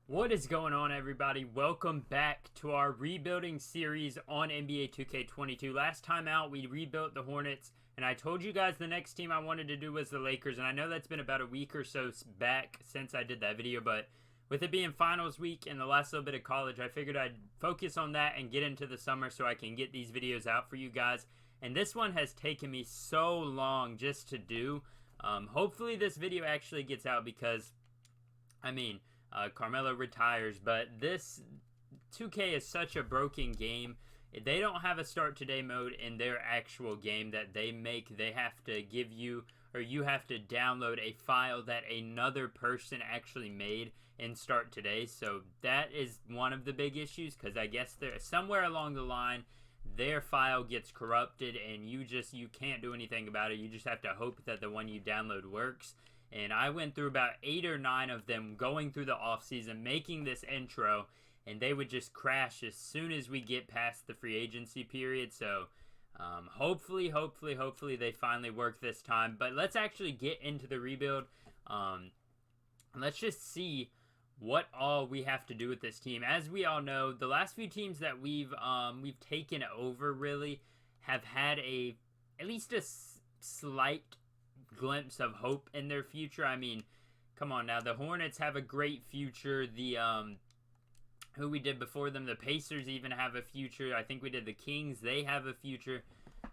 What is going on, everybody? Welcome back to our rebuilding series on NBA 2K22. Last time out, we rebuilt the Hornets, and I told you guys the next team I wanted to do was the Lakers, and I know that's been about a week or so back since I did that video, but with it being finals week and the last little bit of college, I figured I'd focus on that and get into the summer so I can get these videos out for you guys. And this one has taken me so long just to do. Hopefully this video actually gets out because, Carmelo retires, but this 2K is such a broken game. They don't have a start today mode in their actual game that they make. They have to give you, or you have to download a file that another person actually made in start today. So that is one of the big issues, because I guess there somewhere along the line their file gets corrupted and you can't do anything about it. You just have to hope that the one you download works. And I went through about 8 or 9 of them going through the offseason, making this intro, and they would just crash as soon as we get past the free agency period. So hopefully they finally work this time. But let's actually get into the rebuild. Let's just see what all we have to do with this team. As we all know, the last few teams that we've taken over really have had at least a slight glimpse of hope in their future. I mean, come on now. The Hornets have a great future. The who we did before them, the Pacers even have a future. I think we did the Kings. They have a future.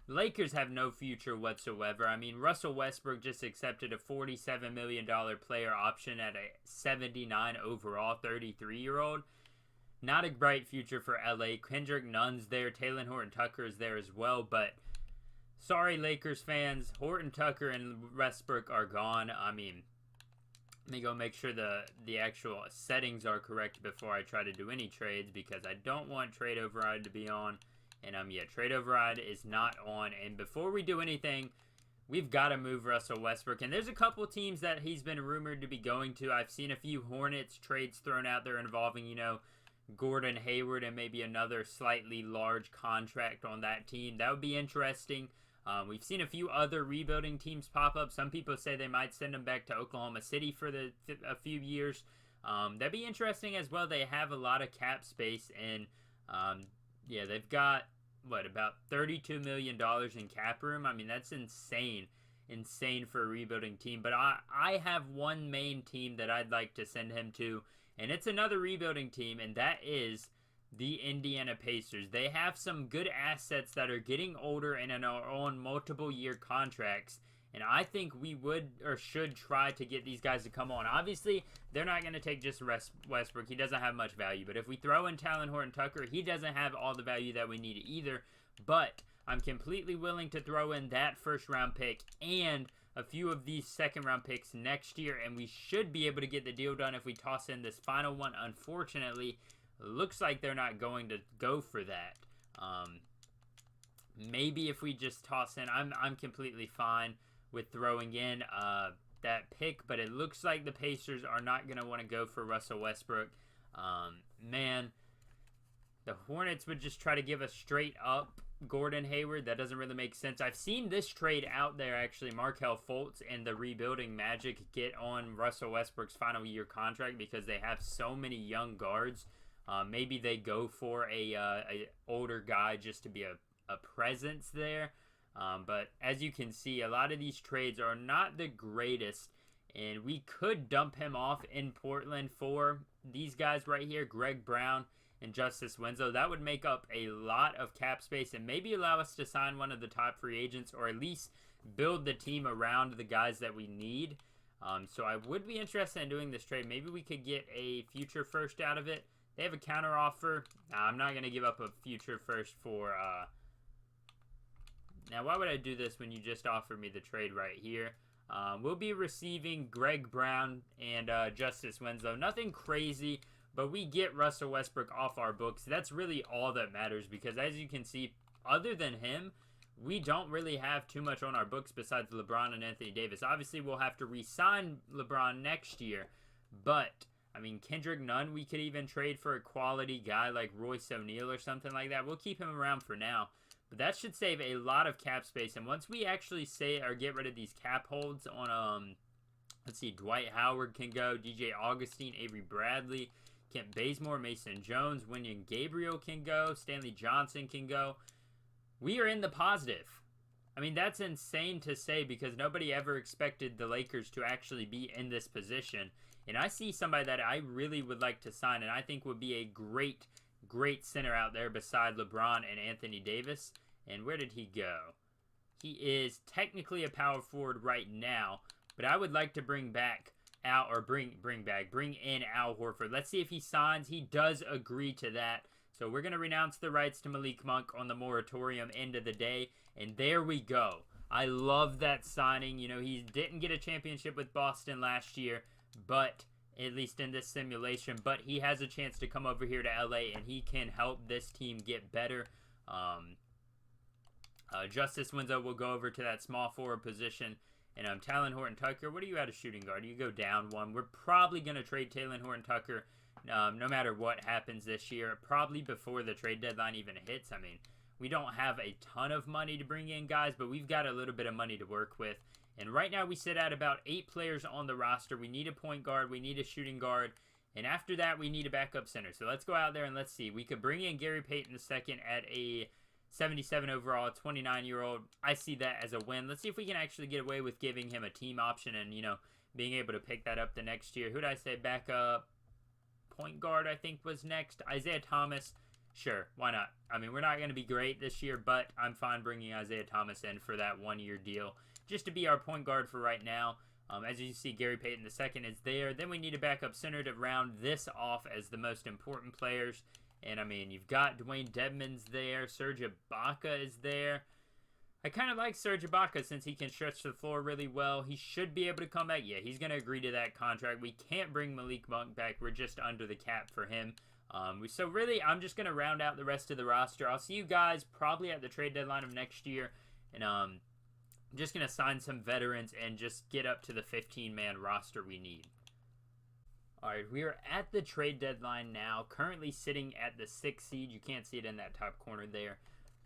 The Lakers have no future whatsoever. I mean, Russell Westbrook just accepted a $47 million player option at a 79 overall 33-year-old. Not a bright future for LA. Kendrick Nunn's there. Talen Horton-Tucker is there as well, but sorry, Lakers fans. Horton Tucker and Westbrook are gone. I mean, let me go make sure the actual settings are correct before I try to do any trades, because I don't want trade override to be on. And trade override is not on. And before we do anything, we've got to move Russell Westbrook. And there's a couple teams that he's been rumored to be going to. I've seen a few Hornets trades thrown out there involving, Gordon Hayward and maybe another slightly large contract on that team. That would be interesting. We've seen a few other rebuilding teams pop up. Some people say they might send them back to Oklahoma City for a few years. That'd be interesting as well. They have a lot of cap space, and they've got about $32 million in cap room. I mean, that's insane for a rebuilding team. But I have one main team that I'd like to send him to, and it's another rebuilding team, and that is the Indiana Pacers. They have some good assets that are getting older and are on multiple year contracts, and I think we would or should try to get these guys to come on. Obviously, they're not going to take just Westbrook. He doesn't have much value, but if we throw in Talen Horton-Tucker, he doesn't have all the value that we need either. But I'm completely willing to throw in that first-round pick and a few of these second-round picks next year, and we should be able to get the deal done if we toss in this final one. Unfortunately, looks like they're not going to go for that. Maybe if we just toss in, I'm completely fine with throwing in that pick, but it looks like the Pacers are not going to want to go for Russell Westbrook. The Hornets would just try to give us straight up Gordon Hayward. That doesn't really make sense. I've seen this trade out there, actually. Markelle Fultz and the rebuilding Magic get on Russell Westbrook's final year contract because they have so many young guards. Maybe they go for a older guy just to be a presence there. But as you can see, a lot of these trades are not the greatest, and we could dump him off in Portland for these guys right here, Greg Brown and Justice Winslow. That would make up a lot of cap space and maybe allow us to sign one of the top free agents, or at least build the team around the guys that we need. So I would be interested in doing this trade. Maybe we could get a future first out of it. They have a counter offer. I'm not going to give up a future first for... Now, why would I do this when you just offered me the trade right here? We'll be receiving Greg Brown and Justice Winslow. Nothing crazy, but we get Russell Westbrook off our books. That's really all that matters, because as you can see, other than him, we don't really have too much on our books besides LeBron and Anthony Davis. Obviously, we'll have to re-sign LeBron next year, but Kendrick Nunn, we could even trade for a quality guy like Royce O'Neal or something like that. We'll keep him around for now. But that should save a lot of cap space. And once we actually get rid of these cap holds on, let's see, Dwight Howard can go, DJ Augustine, Avery Bradley. Kent Bazemore, Mason Jones, Wenyen Gabriel can go. Stanley Johnson can go. We are in the positive. I mean, that's insane to say because nobody ever expected the Lakers to actually be in this position. And I see somebody that I really would like to sign and I think would be a great, great center out there beside LeBron and Anthony Davis. And where did he go? He is technically a power forward right now, but I would like to bring back Al, or bring in Al Horford. Let's see if he signs. He does agree to that. So we're going to renounce the rights to Malik Monk on the moratorium end of the day. And there we go. I love that signing. You know, he didn't get a championship with Boston last year, but at least in this simulation. But he has a chance to come over here to LA, and he can help this team get better. Justice Winslow will go over to that small forward position. And Talon Horton-Tucker, what are you at a shooting guard? You go down one. We're probably going to trade Talon Horton-Tucker no matter what happens this year. Probably before the trade deadline even hits. I mean, we don't have a ton of money to bring in guys, but we've got a little bit of money to work with. And right now we sit at about 8 players on the roster. We need a point guard. We need a shooting guard. And after that, we need a backup center. So let's go out there and let's see. We could bring in Gary Payton II at a 77 overall, 29-year-old. I see that as a win. Let's see if we can actually get away with giving him a team option and, you know, being able to pick that up the next year. Who did I say? Backup point guard, I think, was next. Isaiah Thomas. Sure, why not? I mean, we're not going to be great this year, but I'm fine bringing Isaiah Thomas in for that 1-year deal just to be our point guard for right now. As you see, Gary Payton II is there. Then we need a backup center to round this off as the most important players. And, I mean, you've got Dwayne Dedmon's there. Serge Ibaka is there. I kind of like Serge Ibaka since he can stretch the floor really well. He should be able to come back. Yeah, he's going to agree to that contract. We can't bring Malik Monk back. We're just under the cap for him. So, really, I'm just going to round out the rest of the roster. I'll see you guys probably at the trade deadline of next year. And I'm just going to sign some veterans and just get up to the 15-man roster we need. Alright, we are at the trade deadline now, currently sitting at the 6th seed. You can't see it in that top corner there.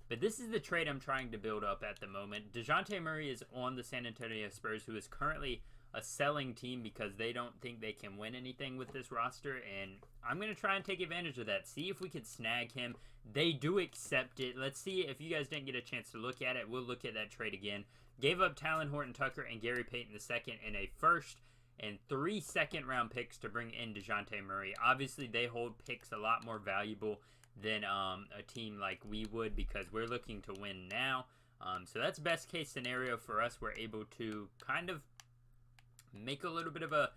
But this is the trade I'm trying to build up at the moment. DeJounte Murray is on the San Antonio Spurs, who is currently a selling team because they don't think they can win anything with this roster. And I'm going to try and take advantage of that. See if we can snag him. They do accept it. Let's see if you guys didn't get a chance to look at it. We'll look at that trade again. Gave up Talon Horton-Tucker and Gary Payton II in a first and 3 second-round picks to bring in DeJounte Murray. Obviously, they hold picks a lot more valuable than a team like we would because we're looking to win now. So that's best-case scenario for us. We're able to kind of make a little bit of a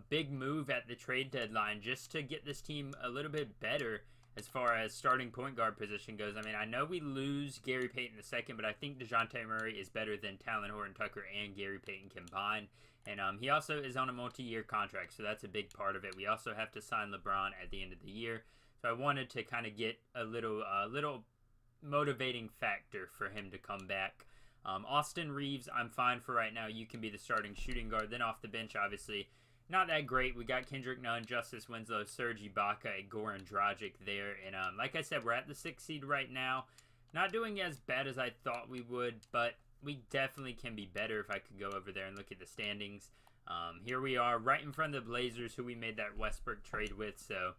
big move at the trade deadline just to get this team a little bit better as far as starting point guard position goes. I mean, I know we lose Gary Payton II, but I think DeJounte Murray is better than Talon Horton-Tucker and Gary Payton combined. And he also is on a multi-year contract, so that's a big part of it. We also have to sign LeBron at the end of the year. So I wanted to kind of get a little motivating factor for him to come back. Austin Reeves, I'm fine for right now. You can be the starting shooting guard. Then off the bench, obviously, not that great. We got Kendrick Nunn, Justice Winslow, Serge Ibaka, and Goran Dragic there. And like I said, we're at the 6th seed right now. Not doing as bad as I thought we would, but we definitely can be better if I could go over there and look at the standings. Here we are right in front of the Blazers, who we made that Westbrook trade with. So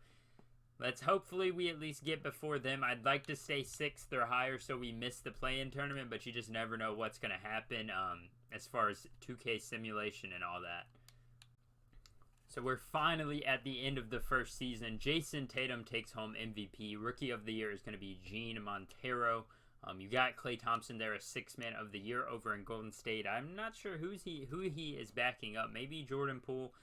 let's hopefully we at least get before them. I'd like to stay 6th or higher so we miss the play-in tournament, but you just never know what's going to happen as far as 2K simulation and all that. So we're finally at the end of the first season. Jason Tatum takes home MVP. Rookie of the Year is going to be Gene Montero. You got Klay Thompson there, a 6th man of the year over in Golden State. I'm not sure who he is backing up. Maybe Jordan Poole.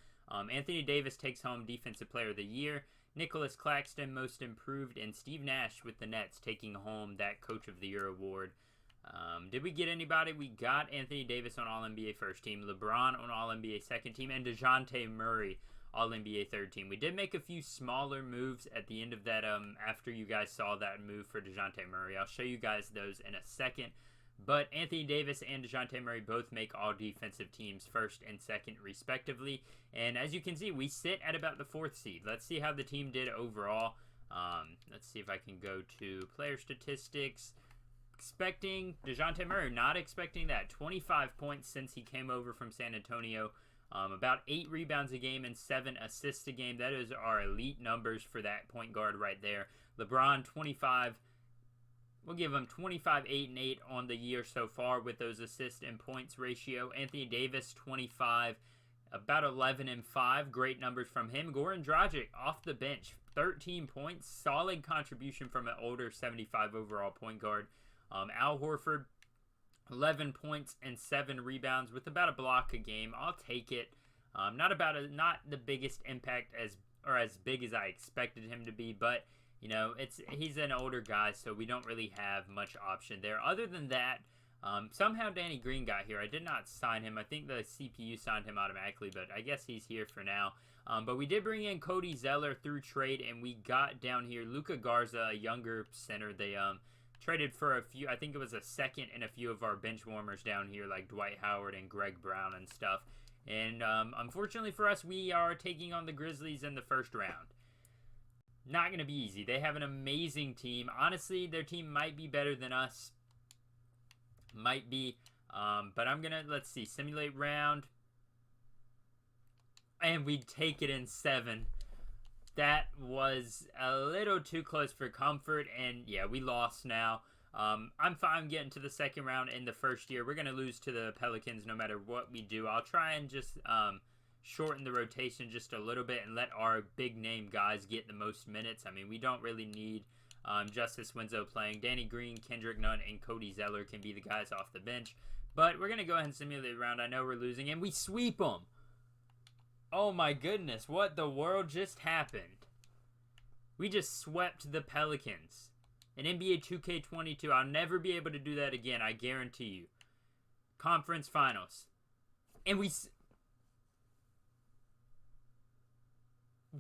Anthony Davis takes home Defensive Player of the Year. Nicholas Claxton, Most Improved, and Steve Nash with the Nets taking home that Coach of the Year award. Did we get anybody? We got Anthony Davis on All-NBA first team, LeBron on All-NBA second team, and DeJounte Murray All-NBA third team. We did make a few smaller moves at the end of that after you guys saw that move for DeJounte Murray. I'll show you guys those in a second. But Anthony Davis and DeJounte Murray both make all defensive teams first and second respectively. And as you can see, we sit at about the 4th seed. Let's see how the team did overall. Let's see if I can go to player statistics. Expecting DeJounte Murray, not expecting that. 25 points since he came over from San Antonio. About 8 rebounds a game and 7 assists a game. That is our elite numbers for that point guard right there. LeBron, 25. We'll give him 25, 8, and 8 on the year so far with those assist and points ratio. Anthony Davis, 25, about 11 and 5. Great numbers from him. Goran Dragic off the bench, 13 points. Solid contribution from an older 75 overall point guard. Al Horford, 11 points and 7 rebounds with about a block a game. I'll take it. Not the biggest impact as big as I expected him to be, but you know, he's an older guy, so we don't really have much option there. Other than that, somehow Danny Green got here. I did not sign him. I think the CPU signed him automatically, but I guess he's here for now. But we did bring in Cody Zeller through trade, and we got down here Luka Garza, a younger center. They traded for a few, I think it was a second and a few of our bench warmers down here, like Dwight Howard and Greg Brown and stuff. And unfortunately for us, we are taking on the Grizzlies in the first round. Not going to be easy. They have an amazing team. Honestly, their team might be better than us. Might be. But I'm going to, let's see, simulate round. And we take it in 7. That was a little too close for comfort. And yeah, we lost now. I'm fine getting to the second round in the first year. We're going to lose to the Pelicans no matter what we do. I'll try and just shorten the rotation just a little bit and let our big name guys get the most minutes. I mean, we don't really need Justice Winslow playing. Danny Green, Kendrick Nunn, and Cody Zeller can be the guys off the bench. But we're going to go ahead and simulate the round. I know we're losing, and we sweep them. Oh my goodness, what the world just happened? We just swept the Pelicans. In NBA 2K22, I'll never be able to do that again, I guarantee you. Conference Finals. And we...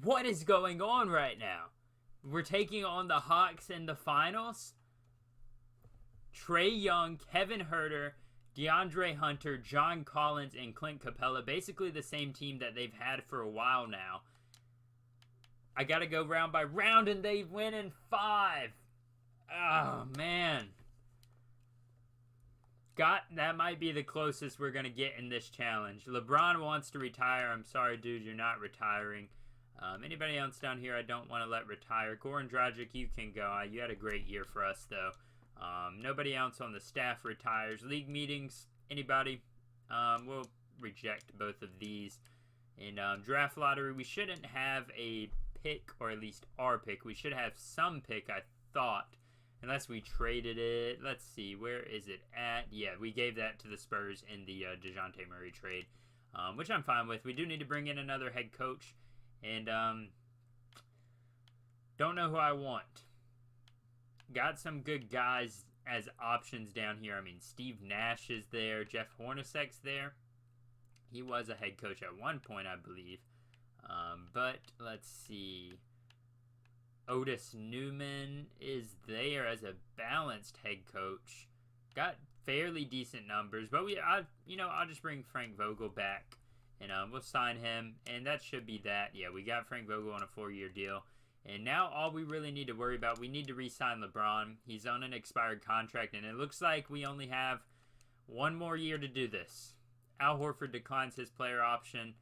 What is going on right now? We're taking on the Hawks in the finals. Trae Young, Kevin Huerter, DeAndre Hunter, John Collins, and Clint Capella. Basically the same team that they've had for a while now. I gotta go round by round, and they win in 5. Oh, man. That might be the closest we're gonna get in this challenge. LeBron wants to retire. I'm sorry, dude, you're not retiring. Anybody else down here I don't want to let retire? Goran Dragic, you can go. You had a great year for us, though. Nobody else on the staff retires. League meetings, anybody? We'll reject both of these. In draft lottery, we shouldn't have a pick, or at least our pick. We should have some pick, I thought, unless we traded it. Let's see, where is it at? Yeah, we gave that to the Spurs in the DeJounte Murray trade, which I'm fine with. We do need to bring in another head coach. And, don't know who I want. Got some good guys as options down here. I mean, Steve Nash is there. Jeff Hornacek's there. He was a head coach at one point, I believe. But, let's see. Otis Newman is there as a balanced head coach. Got fairly decent numbers. But, I'll just bring Frank Vogel back. And we'll sign him, and that should be that. Yeah, we got Frank Vogel on a 4-year deal. And now all we really need to worry about, we need to re-sign LeBron. He's on an expired contract, and it looks like we only have one more year to do this. Al Horford declines his player option.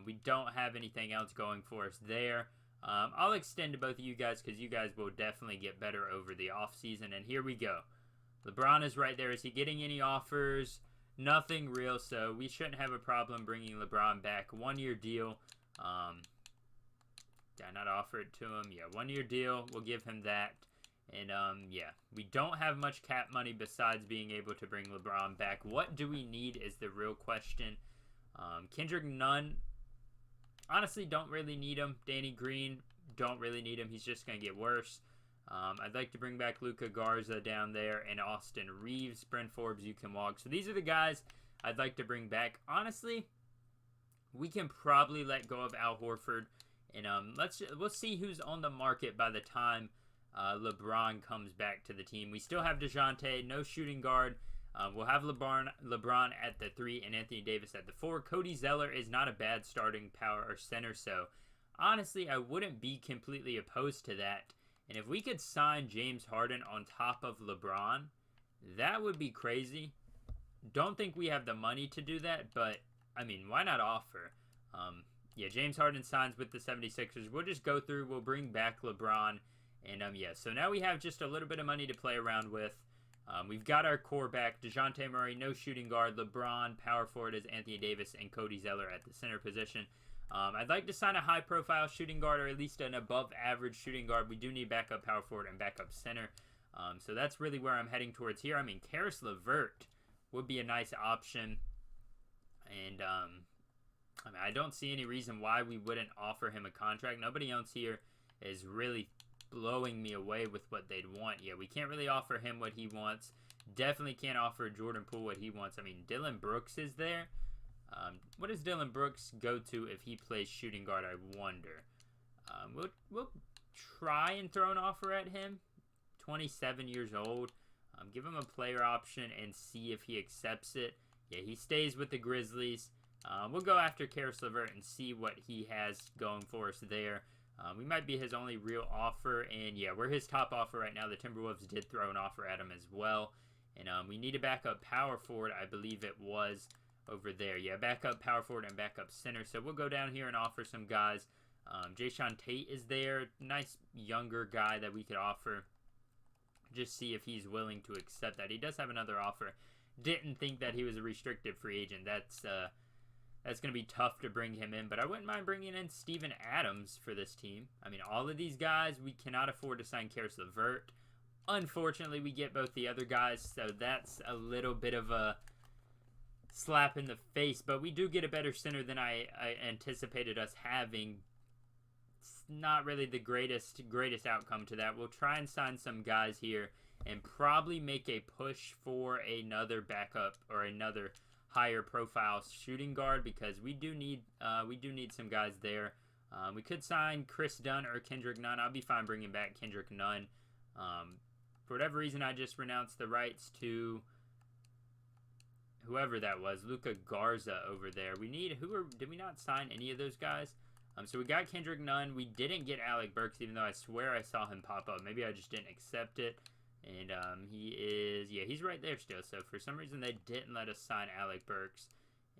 We don't have anything else going for us there. I'll extend to both of you guys because you guys will definitely get better over the offseason. And here we go. LeBron is right there. Is he getting any offers? Nothing real, so we shouldn't have a problem bringing LeBron back. 1-year deal. Did I not offer it to him? Yeah, 1-year deal. We'll give him that. And, yeah, we don't have much cap money besides being able to bring LeBron back. What do we need is the real question. Kendrick Nunn, honestly, don't really need him. Danny Green, don't really need him. He's just going to get worse. I'd like to bring back Luka Garza down there and Austin Reeves. Brent Forbes, you can walk. So these are the guys I'd like to bring back. Honestly, we can probably let go of Al Horford. And we'll see who's on the market by the time LeBron comes back to the team. We still have DeJounte, no shooting guard. We'll have LeBron at the 3 and Anthony Davis at the 4. Cody Zeller is not a bad starting power or center. So honestly, I wouldn't be completely opposed to that. And if we could sign James Harden on top of LeBron, that would be crazy. Don't think we have the money to do that, but I mean, why not offer? Yeah, James Harden signs with the 76ers. We'll just go through. We'll bring back LeBron. And, yeah, so now we have just a little bit of money to play around with. We've got our core back. DeJounte Murray, no shooting guard. LeBron, power forward is Anthony Davis, and Cody Zeller at the center position. I'd like to sign a high-profile shooting guard, or at least an above-average shooting guard. We do need backup power forward and backup center. So that's really where I'm heading towards here. I mean, Karis LeVert would be a nice option. And, I mean, I don't see any reason why we wouldn't offer him a contract. Nobody else here is really blowing me away with what they'd want. Yeah, we can't really offer him what he wants. Definitely can't offer Jordan Poole what he wants. I mean, Dylan Brooks is there. What does Dylan Brooks go to if he plays shooting guard, I wonder. We'll try and throw an offer at him. 27 years old. Give him a player option and see if he accepts it. Yeah, he stays with the Grizzlies. We'll go after Karis LeVert and see what he has going for us there. We might be his only real offer, and yeah, we're his top offer right now. The Timberwolves did throw an offer at him as well, and we need a backup power forward. I believe it was over there. Yeah, backup power forward and backup center. So we'll go down here and offer some guys. Jayshawn Tate is there. Nice younger guy that we could offer. Just see if he's willing to accept that. He does have another offer. Didn't think that he was a restricted free agent. That's going to be tough to bring him in, but I wouldn't mind bringing in Steven Adams for this team. I mean, all of these guys, we cannot afford to sign Karis LeVert. Unfortunately, we get both the other guys, so that's a little bit of a slap in the face, but we do get a better center than I anticipated us having. It's not really the greatest outcome to that. We'll try and sign some guys here and probably make a push for another backup or another higher profile shooting guard, because we do need some guys there. We could sign Chris Dunn or Kendrick Nunn. I'll be fine bringing back Kendrick Nunn. For whatever reason, I just renounced the rights to whoever that was, Luka Garza over there. Did we not sign any of those guys? So we got Kendrick Nunn. We didn't get Alec Burks, even though I swear I saw him pop up. Maybe I just didn't accept it. And he's right there still. So for some reason they didn't let us sign Alec Burks.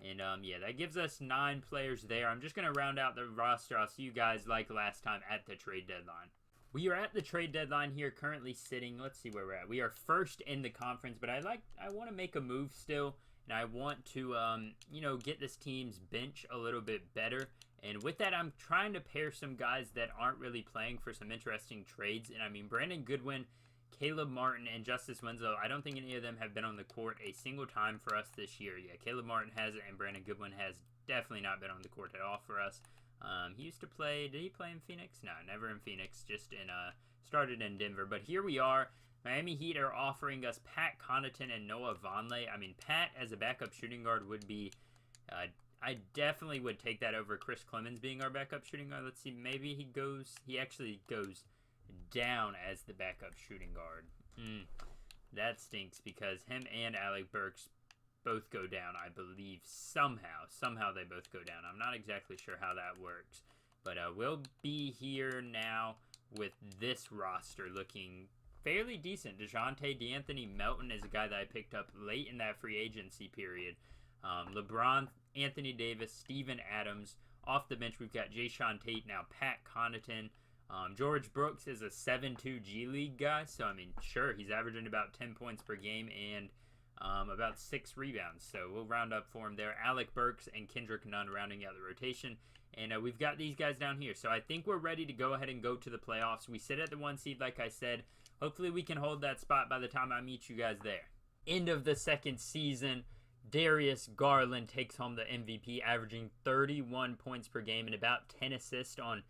And yeah, that gives us 9 players there. I'm just going to round out the roster. I'll see you guys like last time at the trade deadline. We are at the trade deadline here, currently sitting. Let's see where we're at. We are first in the conference, but I want to make a move still, and I want to get this team's bench a little bit better. And with that, I'm trying to pair some guys that aren't really playing for some interesting trades. And I mean, Brandon Goodwin, Caleb Martin, and Justice Winslow, I don't think any of them have been on the court a single time for us this year. Yeah, Caleb Martin has it, and Brandon Goodwin has definitely not been on the court at all for us. He used to play, did he play in Phoenix? No, never in Phoenix, just started in Denver. But here we are. Miami Heat are offering us Pat Connaughton and Noah Vonleh. I mean, Pat as a backup shooting guard would be, I definitely would take that over Chris Clemens being our backup shooting guard. Let's see, maybe he actually goes down as the backup shooting guard. That stinks, because him and Alec Burks both go down, I believe, somehow they both go down. I'm not exactly sure how that works, but we'll be here now with this roster looking fairly decent. D'Anthony Melton is a guy that I picked up late in that free agency period. LeBron, Anthony Davis, Steven Adams. Off the bench, we've got Jayshawn Tate, now Pat Connaughton. George Brooks is a 7'2" G League guy, so I mean, sure, he's averaging about 10 points per game and about 6 rebounds, so we'll round up for him there. Alec Burks and Kendrick Nunn rounding out the rotation, and we've got these guys down here, so I think we're ready to go ahead and go to the playoffs. We sit at the 1 seed, like I said. Hopefully we can hold that spot by the time I meet you guys there. End of the second season, Darius Garland takes home the MVP, averaging 31 points per game and about 10 assists on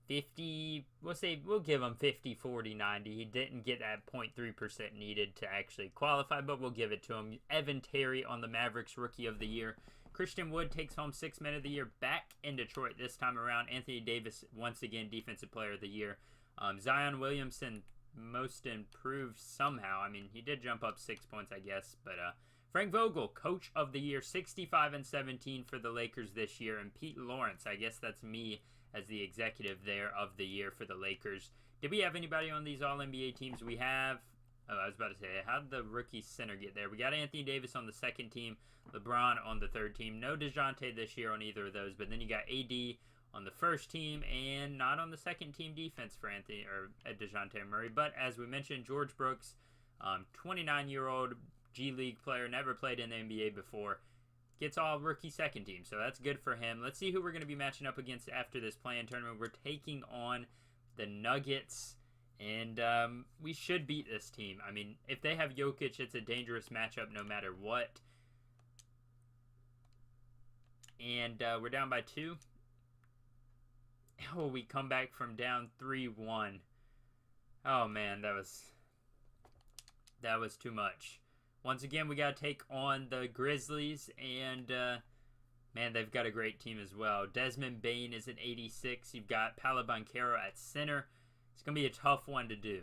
50, we'll give him 50, 40, 90. He didn't get that 0.3% needed to actually qualify, but we'll give it to him. Evan Terry on the Mavericks Rookie of the Year. Christian Wood takes home 6th Man of the Year back in Detroit this time around. Anthony Davis, once again, Defensive Player of the Year. Zion Williamson, Most Improved somehow. I mean, he did jump up 6 points, I guess, but Frank Vogel, Coach of the Year, 65-17 for the Lakers this year. And Pete Lawrence, I guess that's me as the executive there of the year for the Lakers. Did we have anybody on these All-NBA teams? We have Oh, I was about to say, how did the rookie center get there? We got Anthony Davis on the second team, LeBron on the third team. No DeJounte this year on either of those, but then you got AD on the first team and not on the second team defense for Anthony or DeJounte Murray. But as we mentioned, George Brooks, 29-year-old G League player, never played in the NBA before, gets all rookie second team, so that's good for him. Let's see who we're going to be matching up against after this play-in tournament. We're taking on the Nuggets, and we should beat this team. I mean, if they have Jokic, it's a dangerous matchup no matter what. And we're down by 2. Oh, we come back from down 3-1. Oh, man, that was too much. Once again, we got to take on the Grizzlies, and, man, they've got a great team as well. Desmond Bane is at 86. You've got Paolo Banchero at center. It's going to be a tough one to do.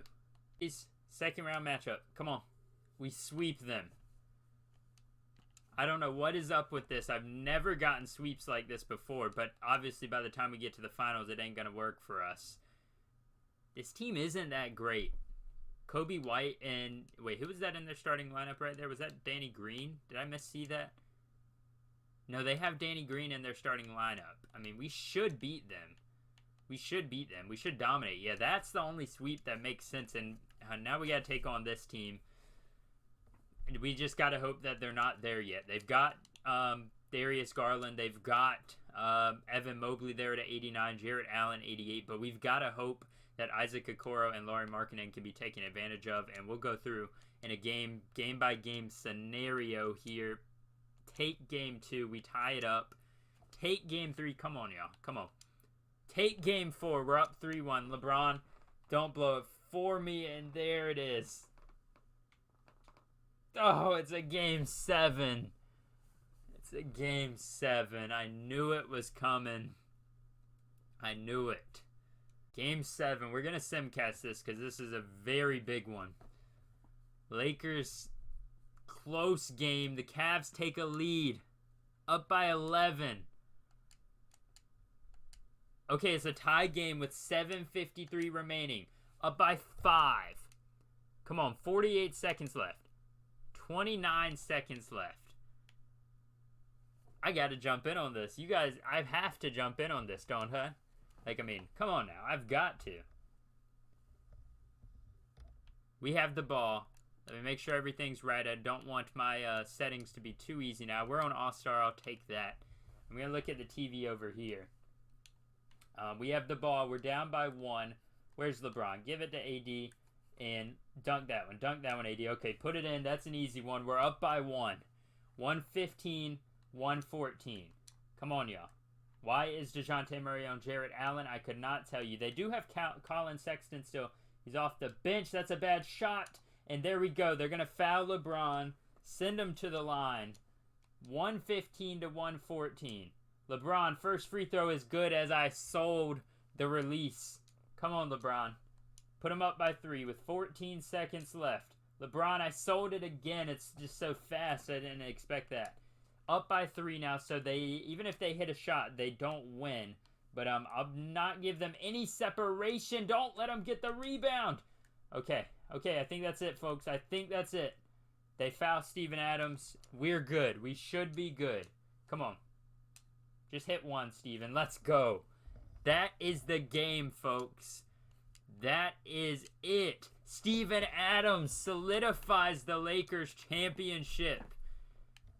Second round matchup. Come on. We sweep them. I don't know what is up with this. I've never gotten sweeps like this before, but obviously by the time we get to the finals, it ain't going to work for us. This team isn't that great. Kobe White and... Wait, who was that in their starting lineup right there? Was that Danny Green? Did I miss-see that? No, they have Danny Green in their starting lineup. I mean, we should beat them. We should beat them. We should dominate. Yeah, that's the only sweep that makes sense. And now we got to take on this team. And we just got to hope that they're not there yet. They've got Darius Garland. They've got Evan Mobley there at 89. Jarrett Allen, 88. But we've got to hope that Isaac Okoro and Lauri Markkanen can be taken advantage of. And we'll go through in a game-by-game scenario here. Take game 2. We tie it up. Take game 3. Come on, y'all. Come on. Take game 4. We're up 3-1. LeBron, don't blow it for me. And there it is. Oh, it's a game 7. It's a game 7. I knew it was coming. I knew it. Game 7. We're going to simcast this because this is a very big one. Lakers, close game. The Cavs take a lead. Up by 11. Okay, it's a tie game with 7:53 remaining. Up by 5. Come on, 48 seconds left. 29 seconds left. I got to jump in on this. You guys, I have to jump in on this, don't I? Like, I mean, come on now. I've got to. We have the ball. Let me make sure everything's right. I don't want my settings to be too easy now. We're on All-Star. I'll take that. I'm going to look at the TV over here. We have the ball. We're down by 1. Where's LeBron? Give it to AD and dunk that one. Dunk that one, AD. Okay, put it in. That's an easy one. We're up by 1. 115, 114. Come on, y'all. Why is DeJounte Murray on Jarrett Allen? I could not tell you. They do have Colin Sexton still. He's off the bench. That's a bad shot. And there we go. They're going to foul LeBron. Send him to the line. 115 to 114. LeBron, first free throw is good as I sold the release. Come on, LeBron. Put him up by 3 with 14 seconds left. LeBron, I sold it again. It's just so fast. I didn't expect that. Up by 3 now, so they, even if they hit a shot, they don't win. But I'll not give them any separation. Don't let them get the rebound. Okay, I think that's it, folks. I think that's it. They foul Steven Adams. We're good. We should be good. Come on. Just hit one, Steven. Let's go. That is the game, folks. That is it. Steven Adams solidifies the Lakers championship.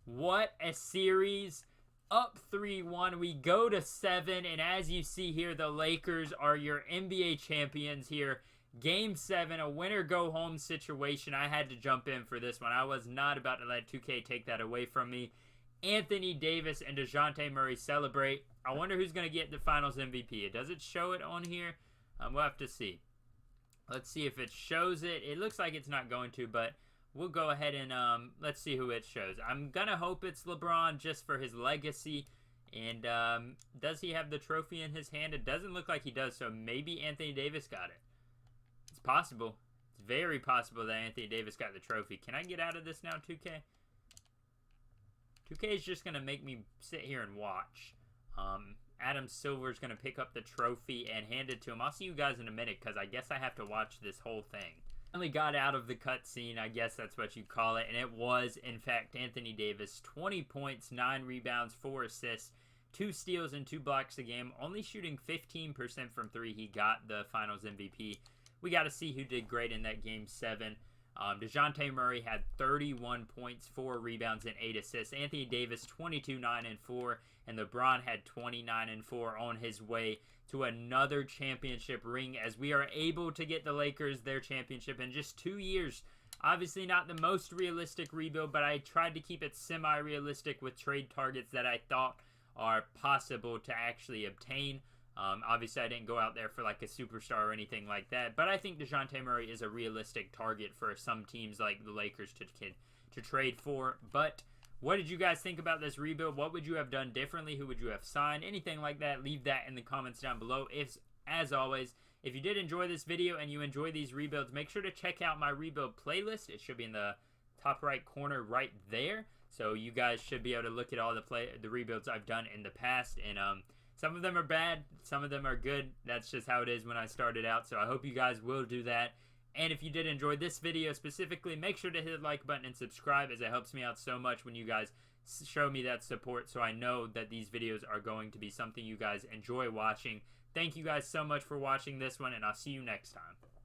What a series. Up 3-1. We go to 7. And as you see here, the Lakers are your NBA champions here. Game 7, a winner-go-home situation. I had to jump in for this one. I was not about to let 2K take that away from me. Anthony Davis and DeJounte Murray celebrate. I wonder who's going to get the Finals MVP. Does it show it on here? We'll have to see. Let's see if it shows it. It looks like it's not going to, but we'll go ahead and let's see who it shows. I'm going to hope it's LeBron just for his legacy. And does he have the trophy in his hand? It doesn't look like he does, so maybe Anthony Davis got it. It's possible. It's very possible that Anthony Davis got the trophy. Can I get out of this now, 2K? 2K is just going to make me sit here and watch. Adam Silver's going to pick up the trophy and hand it to him. I'll see you guys in a minute because I guess I have to watch this whole thing. finally got out of the cutscene, I guess that's what you call it, and it was, in fact, Anthony Davis. 20 points, 9 rebounds, 4 assists, 2 steals, and 2 blocks a game. Only shooting 15% from 3. He got the Finals MVP. We got to see who did great in that Game 7. DeJounte Murray had 31 points, 4 rebounds, and 8 assists. Anthony Davis, 22, 9, and 4. And LeBron had 29 and 4 on his way to another championship ring as we are able to get the Lakers their championship in just 2 years. Obviously not the most realistic rebuild, but I tried to keep it semi-realistic with trade targets that I thought are possible to actually obtain. Obviously, I didn't go out there for like a superstar or anything like that, but I think DeJounte Murray is a realistic target for some teams like the Lakers to trade for. But what did you guys think about this rebuild? What would you have done differently? Who would you have signed? Anything like that, leave that in the comments down below. As always, if you did enjoy this video and you enjoy these rebuilds, make sure to check out my rebuild playlist. It should be in the top right corner right there. So you guys should be able to look at all the rebuilds I've done in the past. And some of them are bad, some of them are good. That's just how it is when I started out. So I hope you guys will do that. And if you did enjoy this video specifically, make sure to hit the like button and subscribe, as it helps me out so much when you guys show me that support, so I know that these videos are going to be something you guys enjoy watching. Thank you guys so much for watching this one, and I'll see you next time.